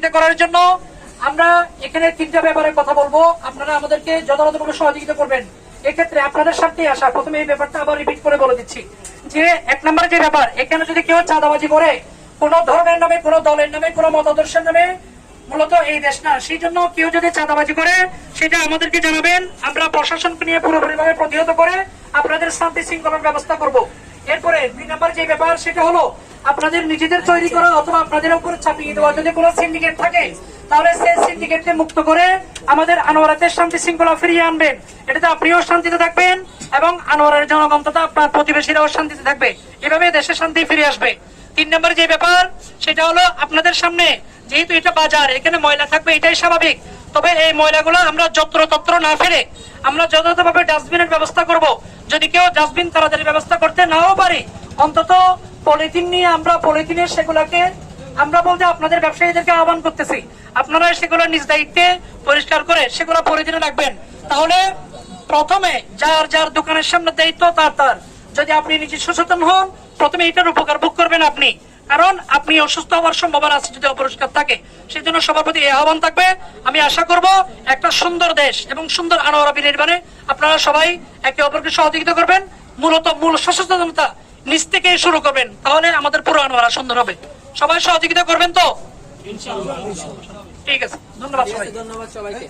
সহযোগিতা করার জন্য আমরা এখানে তিনটা ব্যাপারে কথা বলবো। আপনারা আমাদেরকে যথাযথভাবে সহযোগিতা করবেন। এক্ষেত্রে আপনাদের সাথে আসা প্রথমে এই ব্যাপারটা আবার রিপিট করে বলে দিচ্ছি যে 1 নম্বরে যে ব্যাপার, এখানে যদি কেউ চাঁদাবাজি করে কোন ধর্মের নামে, কোন দলের নামে, কোন মতাদর্শের নামে, মূলত এই দেশ না, সেই জন্য কেউ যদি চাঁদাবাজি করে সেটা আমাদেরকে জানাবেন। আমরা প্রশাসনকে নিয়ে পুরোপুরিভাবে প্রতিহত করে আপনাদের শান্তি শৃঙ্খলার ব্যবস্থা করব। এরপরে 2 নম্বর যে ব্যাপার সেটা হলো আপনাদের নিজেদের তৈরি করা অথবা আপনাদের উপর চাপিয়ে দেওয়া যদি কোনো সিন্ডিকেট থাকে তাহলে সেই সিন্ডিকেটকে মুক্ত করে আমাদের আনোয়ারাতে শান্তি শৃঙ্খলা ফিরিয়ে আনবেন। এটাতে আপনিও শান্তিতে থাকবেন এবং আনোয়ারের জনগণ তথা আপনার প্রতিবেশীরাও শান্তিতে থাকবে। এভাবে দেশে শান্তি ফিরে আসবে। 3 নম্বর যে ব্যাপার সেটা হলো আপনাদের সামনে, যেহেতু এটা বাজার, এখানে ময়লা থাকবে, এটাই স্বাভাবিক। তবে এই ময়লাগুলো আমরা যত্রতত্র না ফেলে আমরা যথাযথভাবে ডাস্টবিনের ব্যবস্থা করব। যদি কেউ ডাস্টবিন তাড়াতাড়ি ব্যবস্থা করতে নাও পারে, অন্তত পলিথিন নিয়ে আমরা পলিথিনের সেগুলোকে আমরা বলতে আপনাদের ব্যবসায়ীদেরকে আহ্বান করতেছি, আপনারা সেগুলো নিজ দায়িত্বে পরিষ্কার করে সেগুলো পলিথিনে রাখবেন। তাহলে প্রথমে যার যার দোকানের সামনে দায়িত্ব তার যদি আপনি নিজে সচেতন হন, প্রথমে এটার উপকার ভোগ করবেন আপনি, কারণ আপনি অসুস্থ হওয়ার সম্ভাবনা আছে যদি অপরিষ্কার থাকে। সেই জন্য সবার প্রতি এই আহ্বান থাকবে। আমি আশা করব একটা সুন্দর দেশ এবং সুন্দর আনোয়ারা বিনির্মাণে আপনারা সবাই একে অপরকে সহযোগিতা করবেন। মূল সচেতনতা নিজ থেকে শুরু করবেন, তাহলে আমাদের পুরো আনোয়ারা সুন্দর হবে। সবাই সহযোগিতা করবেন তো? ইনশাআল্লাহ। ঠিক আছে, ধন্যবাদ সবাই। ধন্যবাদ সবাইকে।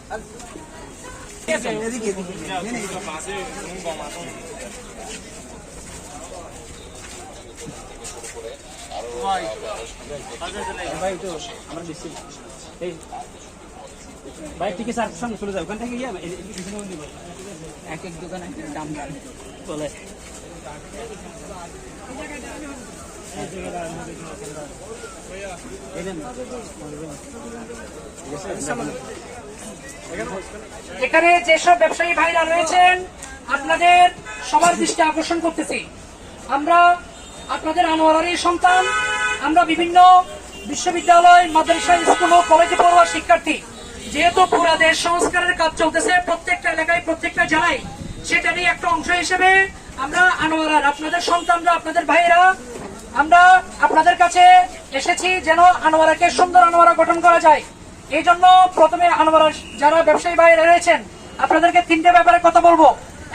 ভাই ঠিক আছে, সামনে চলে যাও, ওখান থেকে এক এক দোকানে দাম বলে এখানে যেসব ব্যবসায়ী ভাইরা রয়েছেন আপনাদের সবার দৃষ্টি আকর্ষণ করতেছি, আমরা আপনাদের আনোয়ারারই সন্তান। আমরা বিভিন্ন বিশ্ববিদ্যালয়, মাদ্রাসা, স্কুল ও কলেজে পড়ুয়া শিক্ষার্থী। যেহেতু পুরো দেশ সংস্কারের কাজ চলতেছে প্রত্যেকটা এলাকায়, প্রত্যেকটা জেলায়, সেটারই একটা অংশ হিসেবে আমরা আনোয়ারার আপনাদের সন্তানরা, আপনাদের ভাইরা, আমরা আপনাদের কাছে এসেছি যেন আনোয়ারাকে সুন্দর আনোয়ারা গঠন করা যায়। এই জন্য প্রথমে আনোয়ারা যারা ব্যবসায়ী ভাইরা রয়েছেন আপনাদেরকে 3টে ব্যাপারে কথা বলবো।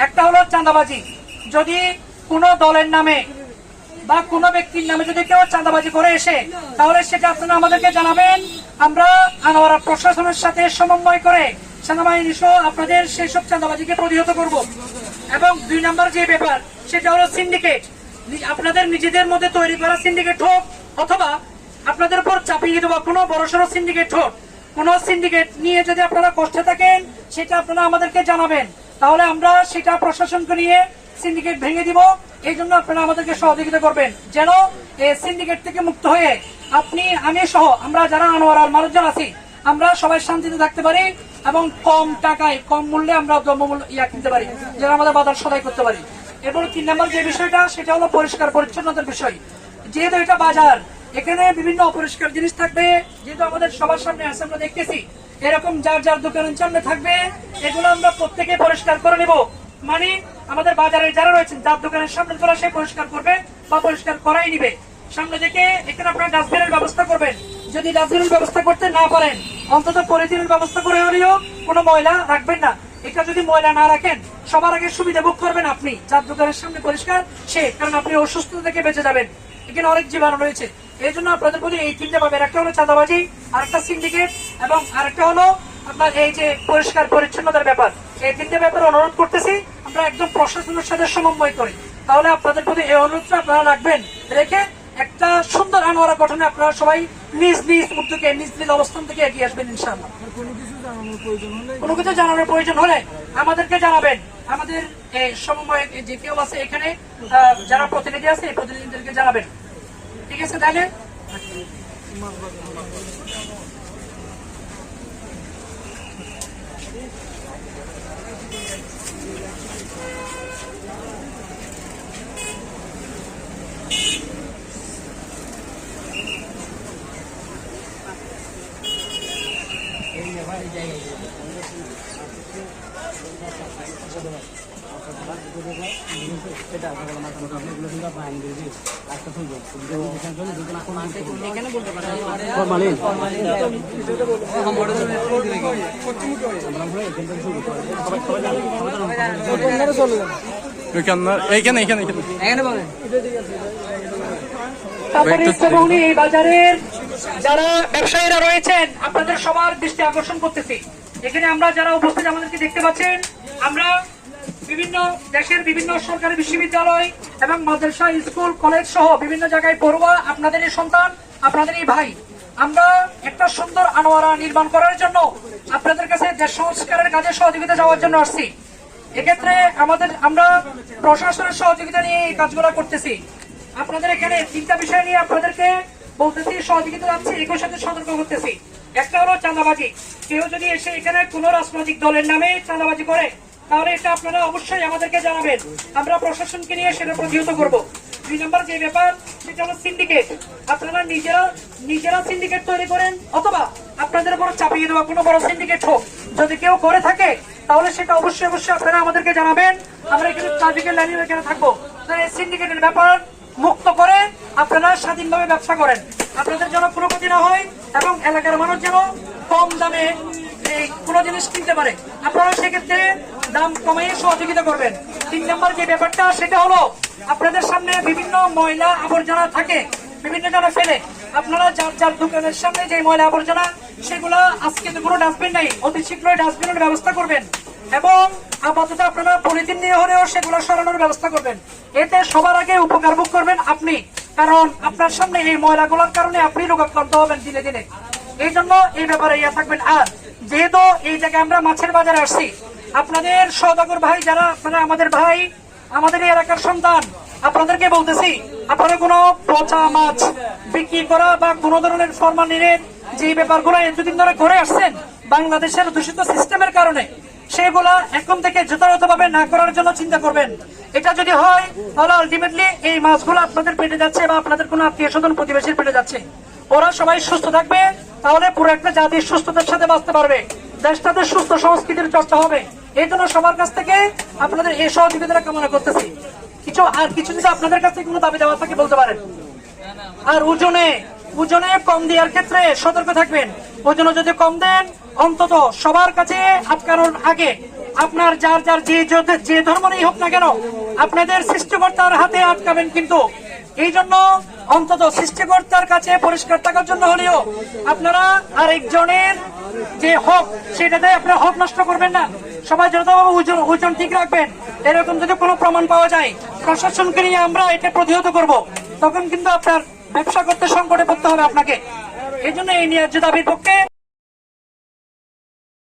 একটা হলো চাঁদাবাজি। যদি কোনো দলের নামে বা কোনো ব্যক্তির নামে যদি কেউ চাঁদাবাজি করে এসে, তাহলে সেটা আপনারা আমাদেরকে জানাবেন। আমরা আনোয়ারা প্রশাসনের সাথে সমন্বয় করে সেনাবাহিনী সহ আপনাদের সেই সব চাঁদাবাজিকে প্রতিহত করব। এবং 2 নম্বর যে ব্যাপার সেটা হলো সিন্ডিকেট। আপনাদের নিজেদের মধ্যে তৈরি করা সিন্ডিকেট হোক অথবা আপনাদের উপর চাপিয়ে দেওয়া কোনো বড়সড় সিন্ডিকেট হোক, কোন সিন্ডিকেট নিয়ে যদি আপনারা কষ্টে থাকেন সেটা আপনারা আমাদেরকে জানাবেন, তাহলে আমরা সেটা প্রশাসনকে নিয়ে সিন্ডিকেট ভেঙে দিব। এই জন্য আপনারা আমাদেরকে সহযোগিতা করবেন যেন এই সিন্ডিকেট থেকে মুক্ত হয়ে আপনি, আমি সহ আমরা যারা আনোয়ারার মানুষজন আছি আমরা সবাই শান্তিতে থাকতে পারি এবং কম টাকায়, কম মূল্যে আমরা দ্রব্যমূল্য কিনতে পারি, যেন আমাদের বাজার সদাই করতে পারি। এরপর 3 নম্বর যে বিষয়টা সেটা হলো পরিষ্কার পরিচ্ছন্নতার বিষয়। যেহেতু এটা বাজার, এখানে বিভিন্ন অপরিষ্কার জিনিস থাকবে, যেহেতু আমাদের সবার সামনে আছে, আমরা দেখতেছি এরকম যার যার দোকানের সামনে থাকবে, এগুলো আমরা প্রত্যেকে পরিষ্কার করে নিব। মানে আমাদের বাজারে যারা রয়েছেন যার দোকানের সামনে তোলা সে পরিষ্কার করবে বা পরিষ্কার করাই নিবে। সামনে থেকে এখানে আপনারা ডাস্টবিনের ব্যবস্থা করবেন। যদি ডাস্টবিনের ব্যবস্থা করতে না পারেন অন্তত পলিথিনের ব্যবস্থা করে হলেও কোনো ময়লা রাখবেন না। এটা যদি ময়লা না রাখেন সবার আগে সুবিধা ভোগ করবেন আপনি, যার দোকানের সামনে পরিষ্কার সে, কারণ আপনি অসুস্থতা থেকে বেঁচে যাবেন। এখানে অনেক জীবাণু রয়েছে। এই জন্য আপনাদের প্রতি এই 3টে পাবেন। একটা হলো চাঁদাবাজি, আরেকটা সিন্ডিকেট এবং আরেকটা হলো আপনার এই যে পরিষ্কার পরিচ্ছন্নতার ব্যাপার। এই 3টে ব্যাপারে অনুরোধ করতেছি আমরা একদম প্রশাসনের সাথে সমন্বয় করি। তাহলে আপনাদের প্রতি এই অনুরোধটা আপনারা রাখবেন, রেখে একটা সুন্দর আনোয়ারা গঠনে আপনারা সবাই নিজ নিজ উদ্যোগে, নিজ নিজ অবস্থান থেকে এগিয়ে আসবেন ইনশাআল্লাহ। কোনো কিছু জানানোর প্রয়োজন হলে আমাদেরকে জানাবেন। আমাদের সমন্বয় যে কেউ আছে এখানে যারা প্রতিনিধি আছে এই প্রতিনিধিদেরকে জানাবেন। ঠিক আছে তাহলে এই এখানে বলতে পারেন এইখানে এখানে বলেন তারপরে ইস্তাবংলি এই বাজারের যারা ব্যবসায়ীরা রয়েছেন আপনাদের সবার দৃষ্টি আকর্ষণ করতেছি। এখানে আমরা যারা উপস্থিত আমাদেরকে দেখতে পাচ্ছেন, আমরা বিভিন্ন দেশের বিভিন্ন সরকারি বিশ্ববিদ্যালয় এবং মাদ্রাসা, স্কুল, কলেজ সহ বিভিন্ন জায়গায় পড়ুয়া আপনাদের এই সন্তান, আপনাদের এই ভাই। আমরা একটা সুন্দর আনোয়ারা নির্মাণ করার জন্য আপনাদের কাছে দেশ সংস্কারের কাজে সহযোগিতা যাওয়ার জন্য আসছি। এক্ষেত্রে আমরা প্রশাসনের সহযোগিতা নিয়ে এই কাজগুলো করতেছি। আপনাদের এখানে তিনটা বিষয় নিয়ে আপনাদেরকে বলতেছি, সহযোগিতা যাচ্ছি, একই সাথে সতর্ক করতেছি। একটা হলো চাঁদাবাজি। কেউ যদি এসে এখানে কোন রাজনৈতিক দলের নামে চাঁদাবাজি করে তাহলে এটা আপনারা অবশ্যই আমাদেরকে জানাবেন, আমরা প্রশাসনকে নিয়ে সেটা প্রতিহত করব। 2 নম্বর যে ব্যাপার সেটা হলো সিন্ডিকেট। আপনারা নিজেরা সিন্ডিকেট তৈরি করেন অথবা আপনাদের উপর চাপিয়ে দেওয়া কোনো বড় সিন্ডিকেট হোক, যদি কেউ করে থাকে তাহলে সেটা অবশ্যই আপনারা আমাদেরকে জানাবেন। আমরা এখানে ট্রাফিকের লাইনে এখানে থাকবো। এই সিন্ডিকেটের ব্যাপার মুক্ত করে আপনারা স্বাধীনভাবে ব্যবসা করেন, আপনাদের যেন কোনো ক্ষতি না হয় এবং এলাকার মানুষ যেন কম দামে এই কোনো জিনিস কিনতে পারে। আপনারা সেক্ষেত্রে দাম কমিয়ে সহযোগিতা করবেন। 3 নম্বর যে ব্যাপারটা সেটা হলো আপনাদের সামনে বিভিন্ন ময়লা আবর্জনা থাকে, বিভিন্ন জায়গায় ফেলে। আপনারা যার দোকানের সামনে যে ময়লা আবর্জনা সেগুলা আজকে তো কোনো ডাস্টবিন নাই, অতি শীঘ্রই ডাস্টবিনের ব্যবস্থা করবেন এবং আপাতত আপনারা পলিথিন নিয়ে হলেও সেগুলো সরানোর ব্যবস্থা করবেন। এতে সবার আগে উপকার ভোগ করবেন আপনি, কারণ আপনার সামনে এই ময়লাগুলোর কারণে আপনি রোগাক্রান্ত হবেন দিনে দিনে। এই জন্য এই ব্যাপারে ইয়া থাকবেন। আর যেহেতু এই জায়গায় আমরা মাছের বাজারে আসছি, আপনাদের সওদাগর ভাই যারা, আপনারা আমাদের ভাই, আমাদের এই এলাকার সন্তান, আপনাদেরকে বলতেছি আপনারা কোনো পচা মাছ বিক্রি করা বা কোনো ধরনের ফরমালিনের যে ব্যাপারগুলো এতদিন ধরে করে আসছেন বাংলাদেশের দূষিত সিস্টেমের কারণে, সেগুলা এখন থেকে যথাযথভাবে না করার জন্য চিন্তা করবেন। এটা যদি হয় তাহলে আলটিমেটলি এই মাছগুলো আপনাদের পেটে যাচ্ছে বা আপনাদের কোনো আত্মীয় স্বজন প্রতিবেশীর পেটে যাচ্ছে। ওরা সবাই সুস্থ থাকবে, তাহলে পুরো একটা জাতি সুস্থতার সাথে বাঁচতে পারবে, দেশটাতে সুস্থ সংস্কৃতির চর্চা হবে। এই জন্য সবার কাছ থেকে আপনাদের এই সহযোগিতা কামনা করতেছি। কিছু যদি আপনাদের কাছে কোনো দাবি দেওয়া থাকে বলতে পারেন। আর ওজনে কম দেওয়ার ক্ষেত্রে সতর্ক থাকবেন। ওজনে যদি কম দেন, অন্তত সবার কাছে আটকানোর আগে আপনার যার যে ধর্মেরই হোক না কেন আপনাদের সৃষ্টিকর্তার হাতে আটকাবেন। কিন্তু এই জন্য অন্তত সৃষ্টিকর্তার কাছে পরিষ্কার থাকার জন্য হলেও আপনারা আরেকজনের যে হক সেটাতে আপনারা হক নষ্ট করবেন না। সবাই যথাভাবে ওজন ঠিক রাখবেন। এরকম যদি কোনো প্রমাণ পাওয়া যায় প্রশাসনকে নিয়ে আমরা এটা প্রতিহত করব, তখন কিন্তু আপনার ব্যবসা করতে সংকটে পড়তে হবে আপনাকে। এই জন্য এই ন্যায্য দাবির পক্ষে